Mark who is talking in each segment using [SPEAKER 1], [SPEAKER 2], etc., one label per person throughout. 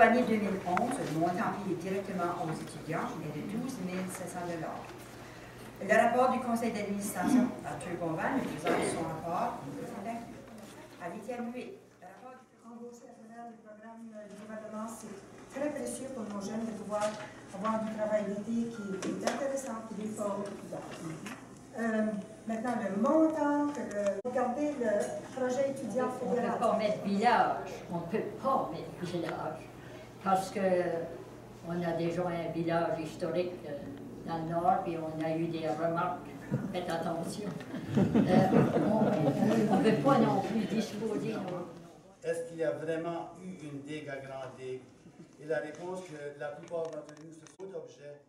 [SPEAKER 1] l'année 2011, le montant payé directement aux étudiants est de 12 700 $. Le rapport du conseil d'administration, Arthur Bonval, nous présente son rapport, avait été annulé. Le rapport
[SPEAKER 2] embauché à travers le programme du gouvernement, c'est très précieux pour nos jeunes de pouvoir avoir du travail d'été qui est intéressant pour des formes. Maintenant, le montant, regardez le projet étudiant fédéral.
[SPEAKER 3] On ne peut pas mettre village, on ne peut pas mettre village, parce qu'on a déjà un village historique dans le nord, et on a eu des remarques. Faites attention. On ne peut pas non plus disposer.
[SPEAKER 4] Est-ce qu'il y a vraiment eu une digue à Grande Digue? Et la réponse que la plupart d'entre nous se sont d'objets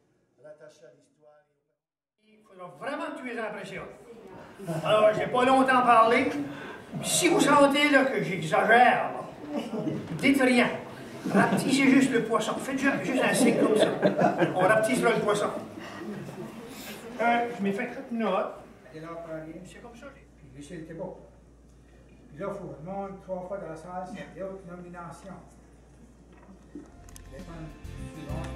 [SPEAKER 4] rattachés à l'histoire.
[SPEAKER 5] Il faudra vraiment que tu les impressionnes. Alors, j'ai pas longtemps parlé. Si vous sentez là, que j'exagère, dites rien. Rapetissez juste le poisson. Faites juste un signe comme ça. On rapetissera le poisson. Je m'ai fait une note. C'est comme ça.
[SPEAKER 6] Puis l'échelle était beau. Puis là, il faut que je monte 3 fois dans la salle, c'est des hautes nominations. Les femmes suivantes.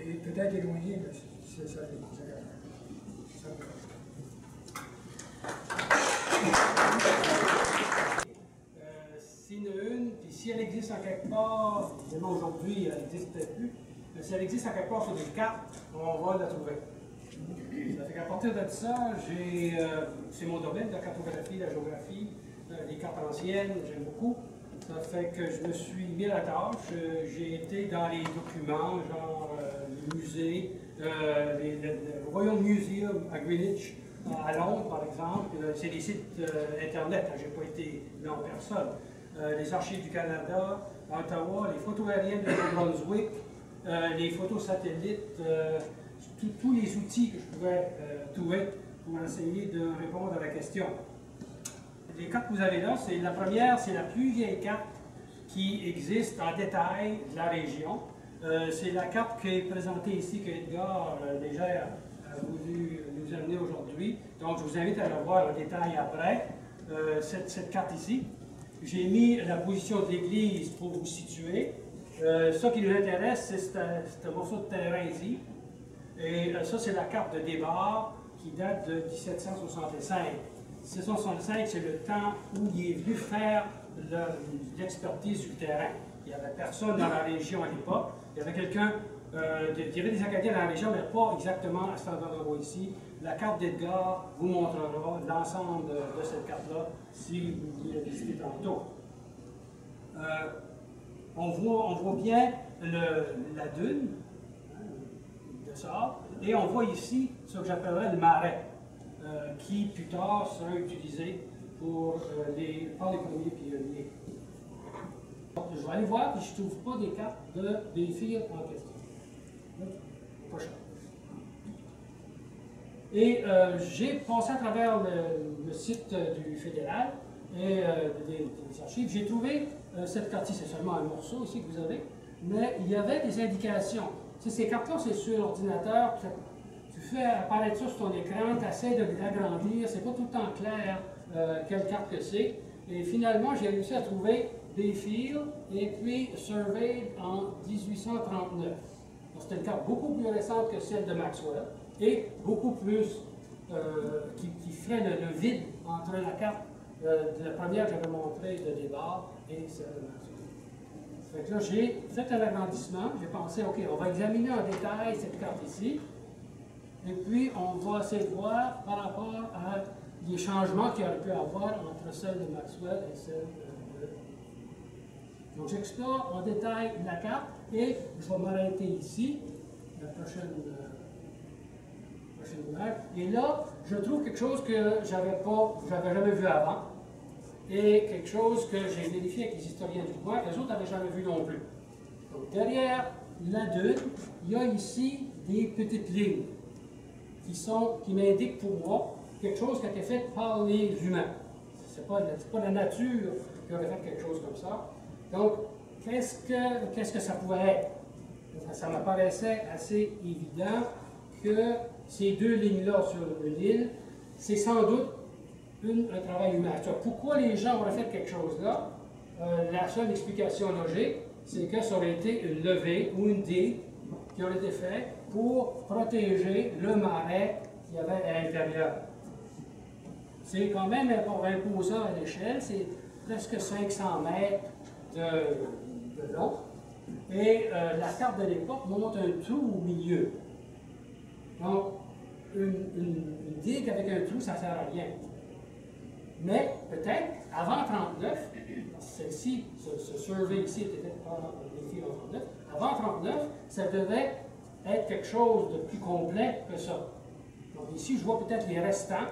[SPEAKER 6] Et peut-être éloigné, mais c'est ça.
[SPEAKER 7] S'il y en a une, puis si elle existe en quelque part, évidemment aujourd'hui elle n'existe peut-être plus, mais si elle existe en quelque part sur des cartes, on va la trouver. Ça fait qu'à partir de ça, c'est mon domaine, la cartographie, la géographie, les cartes anciennes, j'aime beaucoup. Ça fait que je me suis mis à la tâche. J'ai été dans les documents, genre le musée, le Royal Museum à Greenwich, à Londres par exemple. C'est des sites internet, je n'ai pas été là en personne. Les archives du Canada, à Ottawa, les photos aériennes de New Brunswick, les photos satellites, tous les outils que je pouvais trouver pour essayer de répondre à la question. Les cartes que vous avez là, la première, c'est la plus vieille carte qui existe en détail de la région. C'est la carte qui est présentée ici, que Edgar Légère a voulu nous amener aujourd'hui. Donc, je vous invite à la voir en détail après, cette carte ici. J'ai mis la position de l'église pour vous situer. Ce qui nous intéresse, c'est un morceau de terrain ici. Et ça, c'est la carte de départ qui date de 1765. 1765, c'est le temps où il est venu faire l'expertise du terrain. Il n'y avait personne dans la région à l'époque. Il y avait quelqu'un, il y avait des Acadiens dans la région, mais pas exactement à cet endroit ici. La carte d'Edgar vous montrera l'ensemble de cette carte-là si vous voulez la visiter tantôt. On voit bien la dune de ça, et on voit ici ce que j'appellerais le marais. Qui plus tard sera utilisé par les premiers pionniers. Je vais aller voir si je ne trouve pas des cartes des filles en question. Prochain. Et j'ai passé à travers le site du fédéral et des archives. J'ai trouvé cette carte-ci, c'est seulement un morceau ici que vous avez, mais il y avait des indications. Ces cartes-là, c'est sur l'ordinateur. Tu fais apparaître ça sur ton écran, tu essaies de l'agrandir, c'est pas tout le temps clair quelle carte que c'est. Et finalement, j'ai réussi à trouver Bayfield et puis Surveyed en 1839. C'était une carte beaucoup plus récente que celle de Maxwell et beaucoup plus qui ferait le vide entre la carte de la première que j'avais montrée de départ et celle de Maxwell. Fait que là, j'ai fait un agrandissement, j'ai pensé, OK, on va examiner en détail cette carte ici. Et puis, on va essayer de voir par rapport à les changements qu'il y aurait pu avoir entre celle de Maxwell et celle de... Donc, j'explore en détail la carte et je vais m'arrêter ici, la prochaine image. Et là, je trouve quelque chose que j'avais jamais vu avant. et quelque chose que j'ai vérifié avec les historiens du coin, les autres n'avaient jamais vu non plus. Donc, derrière la dune, il y a ici des petites lignes qui m'indiquent pour moi quelque chose qui a été fait par les humains. Ce n'est pas la nature qui aurait fait quelque chose comme ça. Donc, qu'est-ce que ça pouvait être? Ça m'apparaissait assez évident que ces deux lignes-là sur l'île, c'est sans doute un travail humain. Pourquoi les gens auraient fait quelque chose là? La seule explication logique, c'est que ça aurait été une levée ou une digue qui aurait été faite pour protéger le marais qu'il y avait à l'intérieur. C'est quand même imposant à l'échelle, c'est presque 500 mètres de long. Et la carte de l'époque montre un trou au milieu. Donc, une digue avec un trou, ça ne sert à rien. Mais peut-être, avant 1939, celle-ci, ce survey ici était fait en 1939, avant 1939, ça devait être quelque chose de plus complet que ça. Donc ici, je vois peut-être les restants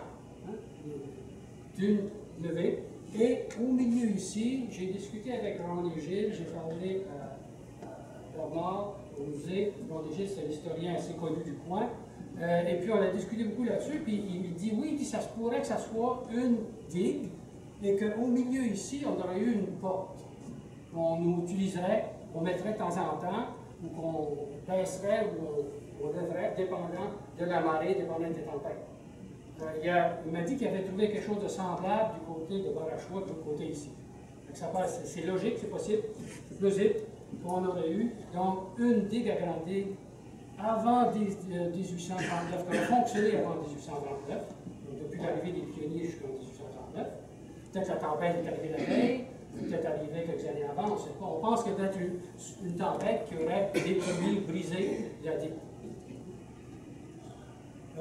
[SPEAKER 7] d'une levée. Et au milieu ici, j'ai discuté avec Ron et Gilles, j'ai parlé à Bernard au musée. Ron et Gilles, c'est un historien assez connu du coin. Et puis on a discuté beaucoup là-dessus, puis il me dit oui, ça se pourrait que ça soit une digue, et qu'au milieu ici, on aurait eu une porte qu'on utiliserait, qu'on mettrait de temps en temps, ou qu'on baisserait, ou on lèverait, dépendant de la marée, dépendant des tempêtes. Il m'a dit qu'il avait trouvé quelque chose de semblable du côté de Barachois, du côté ici. C'est logique, c'est possible, c'est plausible qu'on aurait eu. Donc, une digue agrandie avant 1839, qui a fonctionné avant 1839, donc depuis l'arrivée des pionniers jusqu'en 1839. Peut-être la tempête est arrivée la veille, peut-être arrivée quelques années avant, on ne sait pas. On pense qu'il y a peut-être une tempête qui aurait détruit, brisé la digue.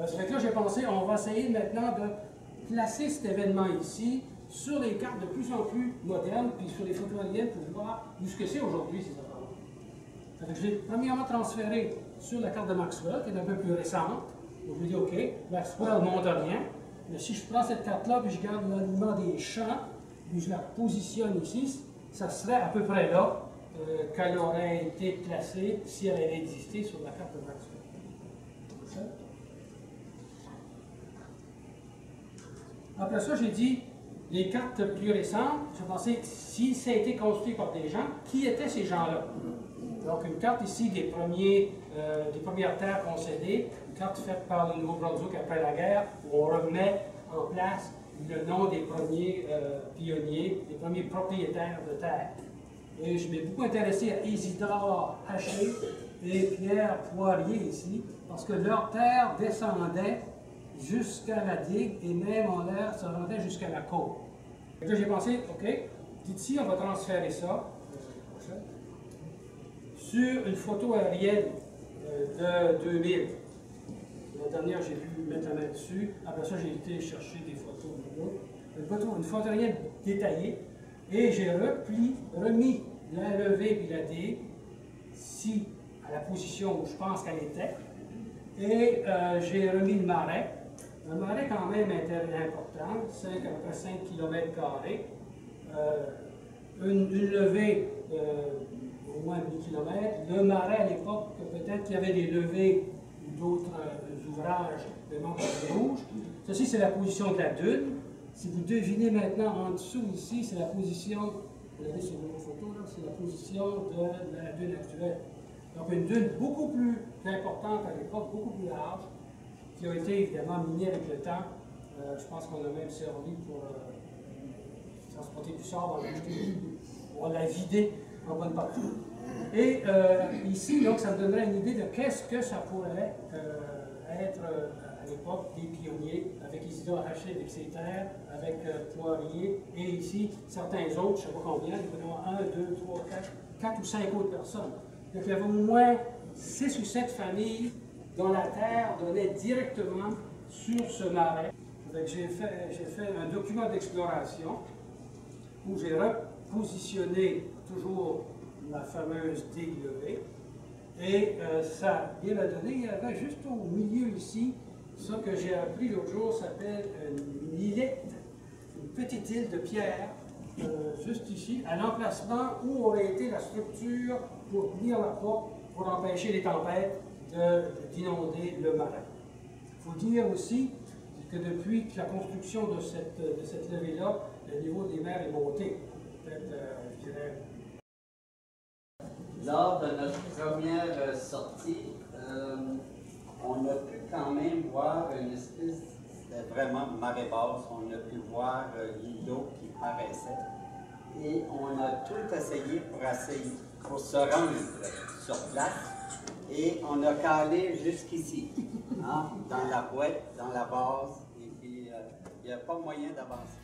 [SPEAKER 7] Ça fait que là, j'ai pensé, on va essayer maintenant de placer cet événement ici sur les cartes de plus en plus modernes, puis sur les photos aériennes pour voir où ce que c'est aujourd'hui, ces affaires-là. Ça fait que j'ai premièrement transféré sur la carte de Maxwell, qui est un peu plus récente. Donc, je me dis, OK, Maxwell ne montre rien, mais si je prends cette carte-là, puis je garde l'alignement des champs, puis je la positionne ici, ça serait à peu près là qu'elle aurait été placée si elle avait existé sur la carte de Maxwell. Après ça, j'ai dit, les cartes plus récentes, j'ai pensé, si ça a été construit par des gens, qui étaient ces gens-là? Donc, une carte ici des premières terres concédées, une carte faite par le Nouveau-Brunswick après la guerre, où on remet en place le nom des premiers pionniers, des premiers propriétaires de terre. Et je m'ai beaucoup intéressé à Isidore Haché et Pierre Poirier ici, parce que leur terre descendait jusqu'à la digue et même en l'air, ça rendait jusqu'à la côte. Et là, j'ai pensé, OK, d'ici, on va transférer ça sur une photo aérienne de 2000. La dernière, j'ai pu mettre la main dessus. Après ça, j'ai été chercher des photos. Une photo aérienne détaillée. Et j'ai remis la levée et la digue ici, à la position où je pense qu'elle était. Et j'ai remis le marais. Un marais quand même important, à peu près 5 km². Une levée au moins 10 km. Le marais à l'époque, peut-être qu'il y avait des levées ou d'autres ouvrages de manque rouge. Ceci, c'est la position de la dune. Si vous devinez maintenant en dessous ici, c'est la position, vous l'avez sur vos photos, là, c'est la position de la dune actuelle. Donc une dune beaucoup plus importante à l'époque, beaucoup plus large, qui a été évidemment minée avec le temps. Je pense qu'on a même servi pour transporter du sable, on l'a vidé en bonne partie. Et ici, donc, ça me donnerait une idée de qu'est-ce que ça pourrait être à l'époque des pionniers, avec Isidore Haché avec ses terres, avec Poirier, et ici, certains autres, je ne sais pas combien, il y en a 1, 2, 3, 4 ou 5 autres personnes. Donc, il y avait au moins 6 ou 7 familles dont la terre donnait directement sur ce marais. J'ai fait un document d'exploration où j'ai repositionné toujours la fameuse digue levée. Et ça vient me donner, il y avait juste au milieu ici, ça que j'ai appris l'autre jour s'appelle une îlette, une petite île de pierre juste ici, à l'emplacement où aurait été la structure pour tenir la porte, pour empêcher les tempêtes d'inonder le marin. Il faut dire aussi que depuis la construction de cette levée-là, le niveau des mers est monté. Peut-être, je dirais...
[SPEAKER 8] Lors de notre première sortie, on a pu quand même voir une espèce, c'était vraiment marée basse, on a pu voir l'îlot qui paraissait. Et on a tout essayé pour se rendre sur place. Et on a calé jusqu'ici, hein, dans la boîte, dans la base, et puis il n'y a pas moyen d'avancer.